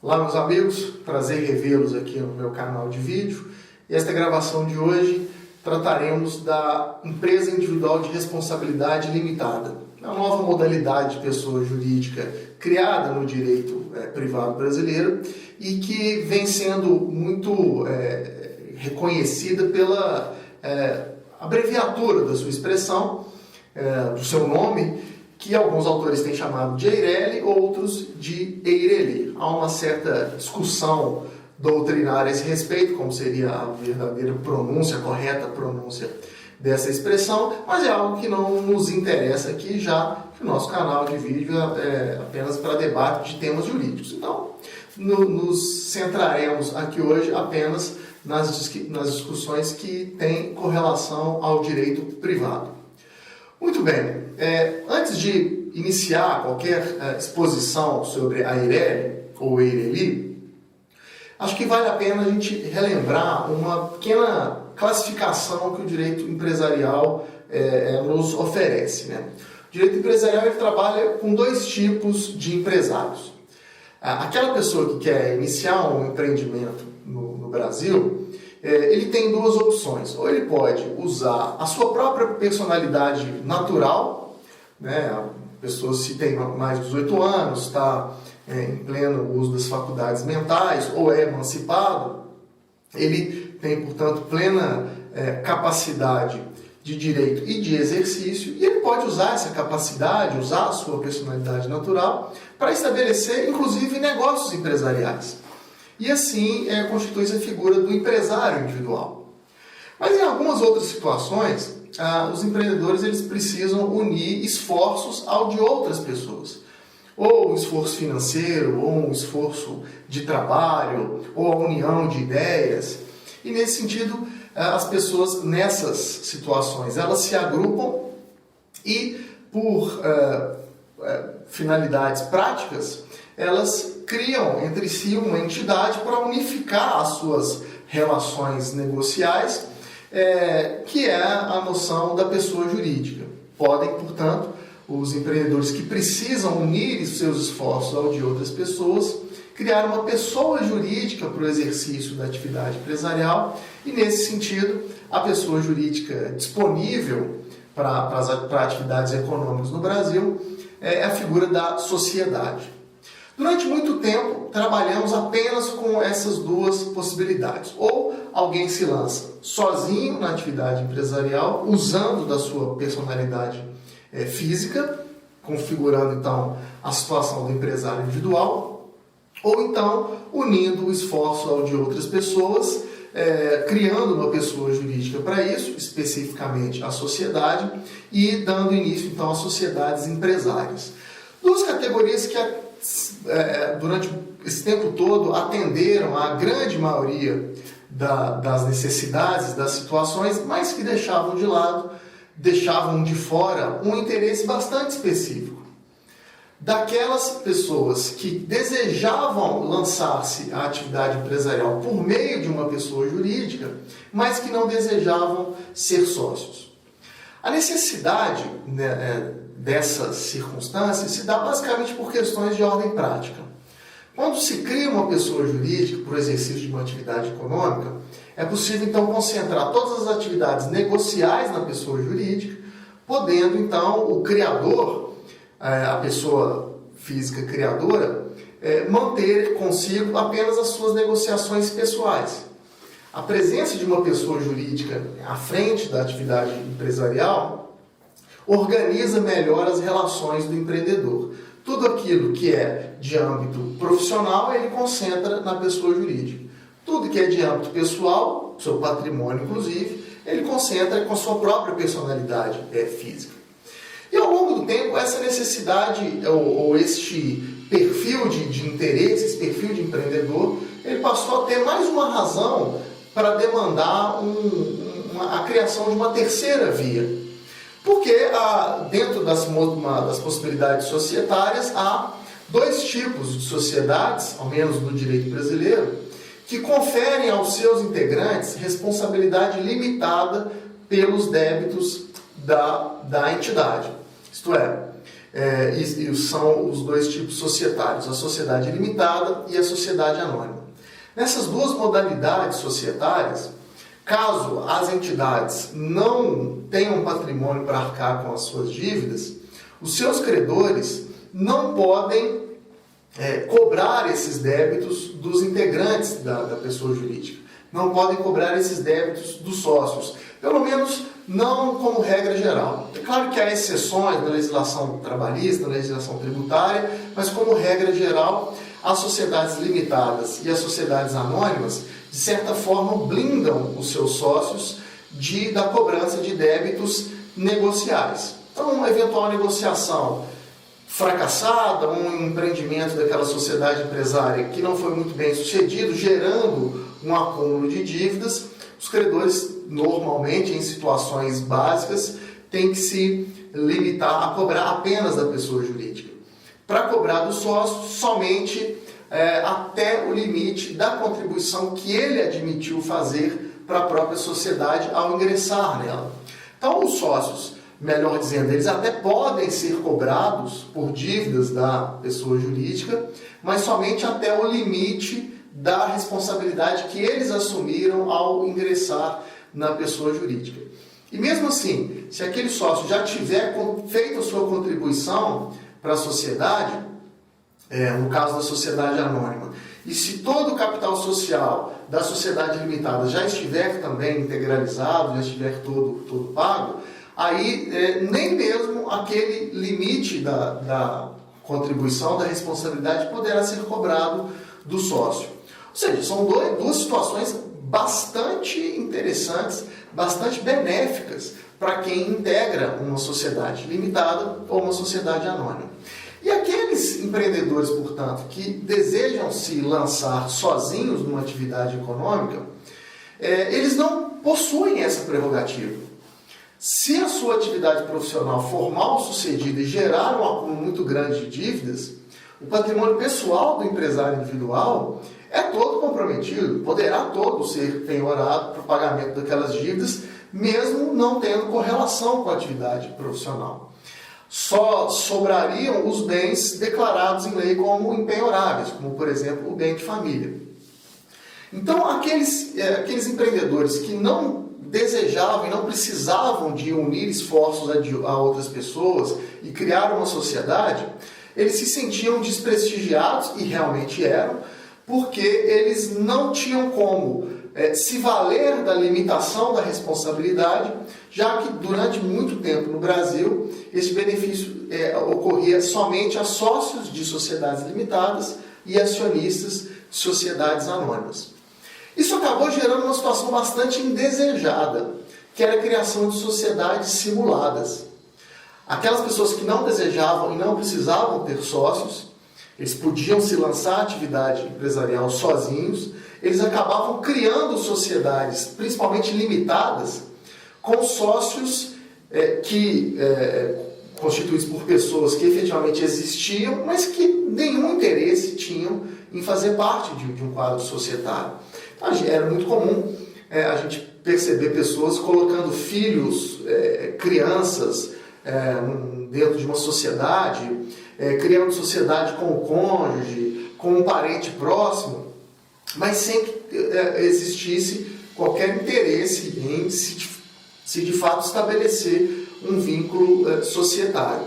Olá, meus amigos, prazer revê-los aqui no meu canal de vídeo. E esta gravação de hoje trataremos da empresa individual de responsabilidade limitada, uma nova modalidade de pessoa jurídica criada no direito privado brasileiro e que vem sendo muito reconhecida pela abreviatura da sua expressão, do seu nome, que alguns autores têm chamado de Eireli, outros de Eireli. Há uma certa discussão doutrinária a esse respeito, como seria a verdadeira pronúncia, a correta pronúncia dessa expressão, mas é algo que não nos interessa aqui, já que o nosso canal de vídeo é apenas para debate de temas jurídicos. Então, nos centraremos aqui hoje apenas nas discussões que têm correlação ao direito privado. Muito bem, antes de iniciar qualquer exposição sobre a Eireli ou Eireli, acho que vale a pena a gente relembrar uma pequena classificação que o direito empresarial nos oferece, né? O direito empresarial ele trabalha com dois tipos de empresários. Aquela pessoa que quer iniciar um empreendimento no Brasil, ele tem duas opções. Ou ele pode usar a sua própria personalidade natural, né? A pessoa, se tem mais de 18 anos, está em pleno uso das faculdades mentais ou é emancipado, ele tem, portanto, plena capacidade de direito e de exercício, e ele pode usar essa capacidade, usar a sua personalidade natural para estabelecer, inclusive, negócios empresariais. E assim constitui-se a figura do empresário individual. Mas em algumas outras situações, os empreendedores eles precisam unir esforços ao de outras pessoas. Ou um esforço financeiro, ou um esforço de trabalho, ou a união de ideias. E nesse sentido, as pessoas nessas situações, elas se agrupam e por finalidades práticas, elas criam entre si uma entidade para unificar as suas relações negociais, que é a noção da pessoa jurídica. Podem, portanto, os empreendedores que precisam unir seus esforços ao de outras pessoas, criar uma pessoa jurídica para o exercício da atividade empresarial e, nesse sentido, a pessoa jurídica disponível para atividades econômicas no Brasil é a figura da sociedade. Durante muito tempo, trabalhamos apenas com essas duas possibilidades. Ou alguém se lança sozinho na atividade empresarial, usando da sua personalidade física, configurando então a situação do empresário individual, ou então unindo o esforço ao de outras pessoas, criando uma pessoa jurídica para isso, especificamente a sociedade, e dando início então às sociedades empresárias. Duas categorias que durante esse tempo todo atenderam à grande maioria das necessidades, das situações, mas que deixavam de lado, deixavam de fora um interesse bastante específico. Daquelas pessoas que desejavam lançar-se à atividade empresarial por meio de uma pessoa jurídica, mas que não desejavam ser sócios. A necessidade dessas circunstâncias se dá basicamente por questões de ordem prática. Quando se cria uma pessoa jurídica por exercício de uma atividade econômica, é possível então concentrar todas as atividades negociais na pessoa jurídica, podendo então o criador, a pessoa física criadora, manter consigo apenas as suas negociações pessoais. A presença de uma pessoa jurídica à frente da atividade empresarial organiza melhor as relações do empreendedor. Tudo aquilo que é de âmbito profissional, ele concentra na pessoa jurídica. Tudo que é de âmbito pessoal, seu patrimônio inclusive, ele concentra com a sua própria personalidade física. E ao longo do tempo, essa necessidade, ou este perfil de interesse, esse perfil de empreendedor, ele passou a ter mais uma razão para demandar a criação de uma terceira via. Porque dentro das possibilidades societárias há dois tipos de sociedades, ao menos no direito brasileiro, que conferem aos seus integrantes responsabilidade limitada pelos débitos da entidade. Isto é, E são os dois tipos societários, a sociedade limitada e a sociedade anônima. Nessas duas modalidades societárias, caso as entidades não tenham patrimônio para arcar com as suas dívidas, os seus credores não podem cobrar esses débitos dos integrantes da pessoa jurídica. Não podem cobrar esses débitos dos sócios. Pelo menos não como regra geral. É claro que há exceções na legislação trabalhista, na legislação tributária, mas como regra geral, as sociedades limitadas e as sociedades anônimas, de certa forma, blindam os seus sócios da cobrança de débitos negociais. Então, uma eventual negociação fracassada, um empreendimento daquela sociedade empresária que não foi muito bem sucedido, gerando um acúmulo de dívidas, os credores, normalmente, em situações básicas, têm que se limitar a cobrar apenas da pessoa jurídica. Para cobrar do sócio, somente até o limite da contribuição que ele admitiu fazer para a própria sociedade ao ingressar nela. Então, os sócios, melhor dizendo, eles até podem ser cobrados por dívidas da pessoa jurídica, mas somente até o limite da responsabilidade que eles assumiram ao ingressar na pessoa jurídica. E mesmo assim, se aquele sócio já tiver feito a sua contribuição para a sociedade, no caso da sociedade anônima, e se todo o capital social da sociedade limitada já estiver também integralizado, já estiver todo pago, aí nem mesmo aquele limite da contribuição, da responsabilidade, poderá ser cobrado do sócio. Ou seja, são duas situações bastante interessantes, bastante benéficas para quem integra uma sociedade limitada ou uma sociedade anônima. E aqueles empreendedores, portanto, que desejam se lançar sozinhos numa atividade econômica, eles não possuem essa prerrogativa. Se a sua atividade profissional for mal sucedida e gerar um acúmulo muito grande de dívidas, o patrimônio pessoal do empresário individual é todo comprometido, poderá todo ser penhorado para o pagamento daquelas dívidas, mesmo não tendo correlação com a atividade profissional. Só sobrariam os bens declarados em lei como impenhoráveis, como, por exemplo, o bem de família. Então, aqueles empreendedores que não desejavam e não precisavam de unir esforços a outras pessoas e criar uma sociedade, eles se sentiam desprestigiados, e realmente eram, porque eles não tinham como se valer da limitação da responsabilidade, já que durante muito tempo no Brasil esse benefício ocorria somente a sócios de sociedades limitadas e acionistas de sociedades anônimas. Isso acabou gerando uma situação bastante indesejada, que era a criação de sociedades simuladas. Aquelas pessoas que não desejavam e não precisavam ter sócios, eles podiam se lançar à atividade empresarial sozinhos, eles acabavam criando sociedades, principalmente limitadas, com sócios constituídos por pessoas que efetivamente existiam, mas que nenhum interesse tinham em fazer parte de um quadro societário. Então, era muito comum a gente perceber pessoas colocando filhos, crianças, dentro de uma sociedade, criando sociedade com o cônjuge, com um parente próximo, mas sem que existisse qualquer interesse em se de fato estabelecer um vínculo societário.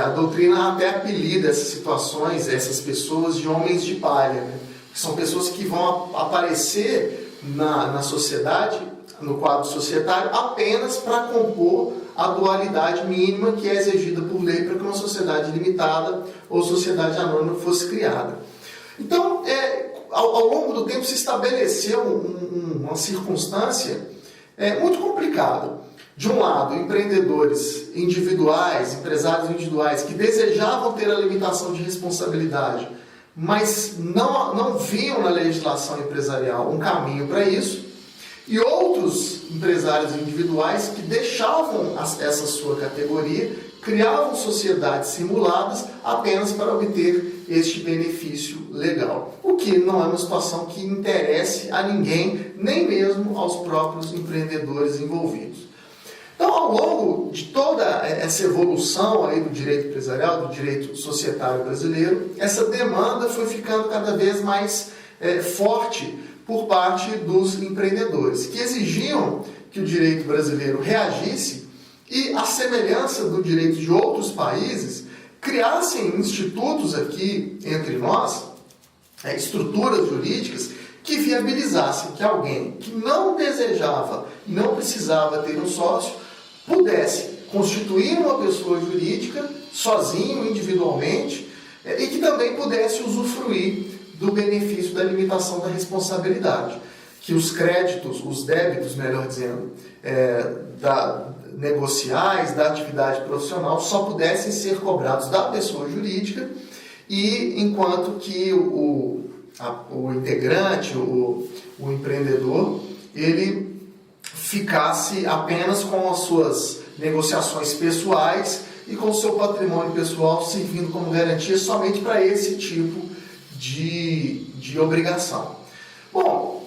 A doutrina até apelida essas situações, essas pessoas, de homens de palha, né? Que são pessoas que vão aparecer na sociedade, no quadro societário, apenas para compor a dualidade mínima que é exigida por lei para que uma sociedade limitada ou sociedade anônima fosse criada. Então, ao longo do tempo se estabeleceu uma circunstância muito complicada. De um lado, empreendedores individuais, empresários individuais que desejavam ter a limitação de responsabilidade, mas não viam na legislação empresarial um caminho para isso, e outros empresários individuais que deixavam essa sua categoria, criavam sociedades simuladas apenas para obter este benefício legal. O que não é uma situação que interesse a ninguém, nem mesmo aos próprios empreendedores envolvidos. Então, ao longo de toda essa evolução aí do direito empresarial, do direito societário brasileiro, essa demanda foi ficando cada vez mais forte por parte dos empreendedores, que exigiam que o direito brasileiro reagisse e, à semelhança do direito de outros países, criassem institutos aqui entre nós, estruturas jurídicas que viabilizassem que alguém que não desejava e não precisava ter um sócio pudesse constituir uma pessoa jurídica sozinho, individualmente, e que também pudesse usufruir do benefício da limitação da responsabilidade, que os créditos, os débitos, melhor dizendo, negociais, da atividade profissional, só pudessem ser cobrados da pessoa jurídica, e enquanto que o integrante, o empreendedor, ele ficasse apenas com as suas negociações pessoais e com o seu patrimônio pessoal servindo como garantia somente para esse tipo de obrigação. Bom,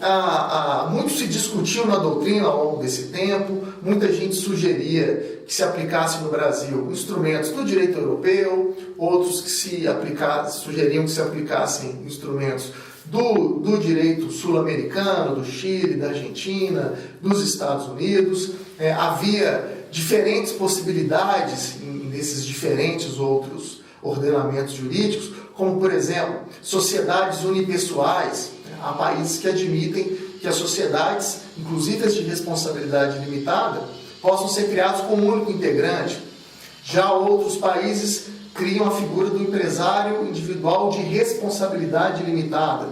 muito se discutiu na doutrina ao longo desse tempo, muita gente sugeria que se aplicasse no Brasil instrumentos do direito europeu, outros que sugeriam que se aplicassem instrumentos do direito sul-americano, do Chile, da Argentina, dos Estados Unidos. Havia diferentes possibilidades nesses diferentes outros ordenamentos jurídicos, como, por exemplo, sociedades unipessoais. Há países que admitem que as sociedades, inclusive as de responsabilidade limitada, possam ser criadas com um único integrante. Já outros países criam a figura do empresário individual de responsabilidade limitada.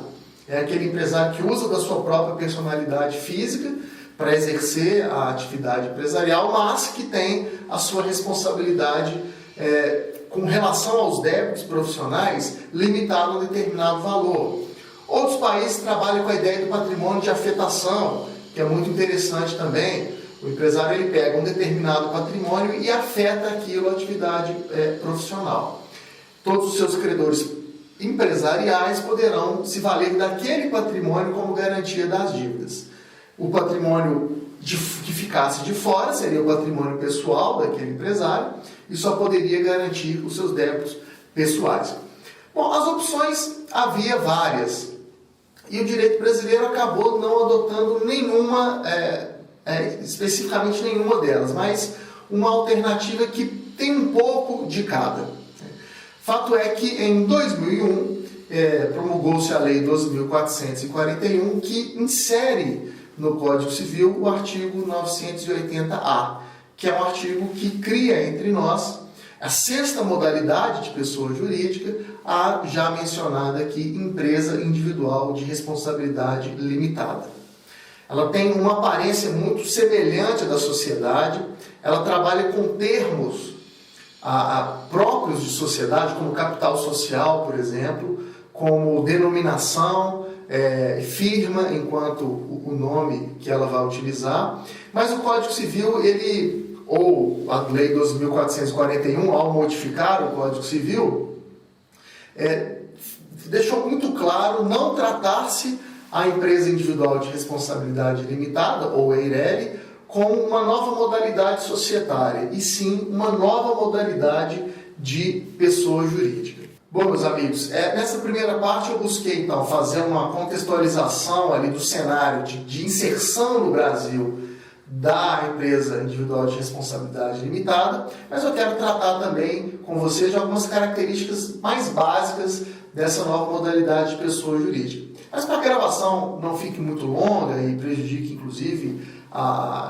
É aquele empresário que usa da sua própria personalidade física para exercer a atividade empresarial, mas que tem a sua responsabilidade com relação aos débitos profissionais limitada a um determinado valor. Outros países trabalham com a ideia do patrimônio de afetação, que é muito interessante também. O empresário ele pega um determinado patrimônio e afeta aquilo à atividade profissional. Todos os seus credores empresariais poderão se valer daquele patrimônio como garantia das dívidas. O patrimônio que ficasse de fora seria o patrimônio pessoal daquele empresário e só poderia garantir os seus débitos pessoais. Bom, as opções havia várias e o direito brasileiro acabou não adotando nenhuma, especificamente nenhuma delas, mas uma alternativa que tem um pouco de cada. Fato é que em 2001 promulgou-se a Lei 12.441, que insere no Código Civil o artigo 980-A, que é um artigo que cria entre nós a sexta modalidade de pessoa jurídica, a já mencionada aqui, empresa individual de responsabilidade limitada. Ela tem uma aparência muito semelhante à da sociedade, ela trabalha com termos próprios de sociedade, como capital social, por exemplo, como denominação, firma, enquanto o nome que ela vai utilizar, mas o Código Civil, ou a Lei 12.441, ao modificar o Código Civil, deixou muito claro não tratar-se a empresa individual de responsabilidade limitada, ou EIRELI, como uma nova modalidade societária, e sim uma nova modalidade de pessoa jurídica. Bom, meus amigos, nessa primeira parte eu busquei então fazer uma contextualização ali do cenário de inserção no Brasil da empresa individual de responsabilidade limitada, mas eu quero tratar também com vocês de algumas características mais básicas dessa nova modalidade de pessoa jurídica. Mas para que a gravação não fique muito longa e prejudique inclusive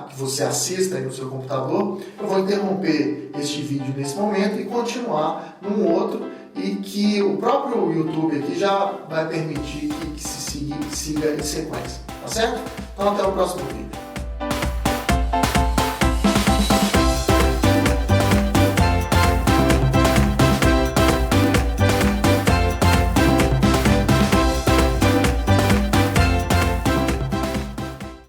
que você assista aí no seu computador, eu vou interromper este vídeo nesse momento e continuar num outro, e que o próprio YouTube aqui já vai permitir que se siga em sequência, tá certo? Então até o próximo vídeo.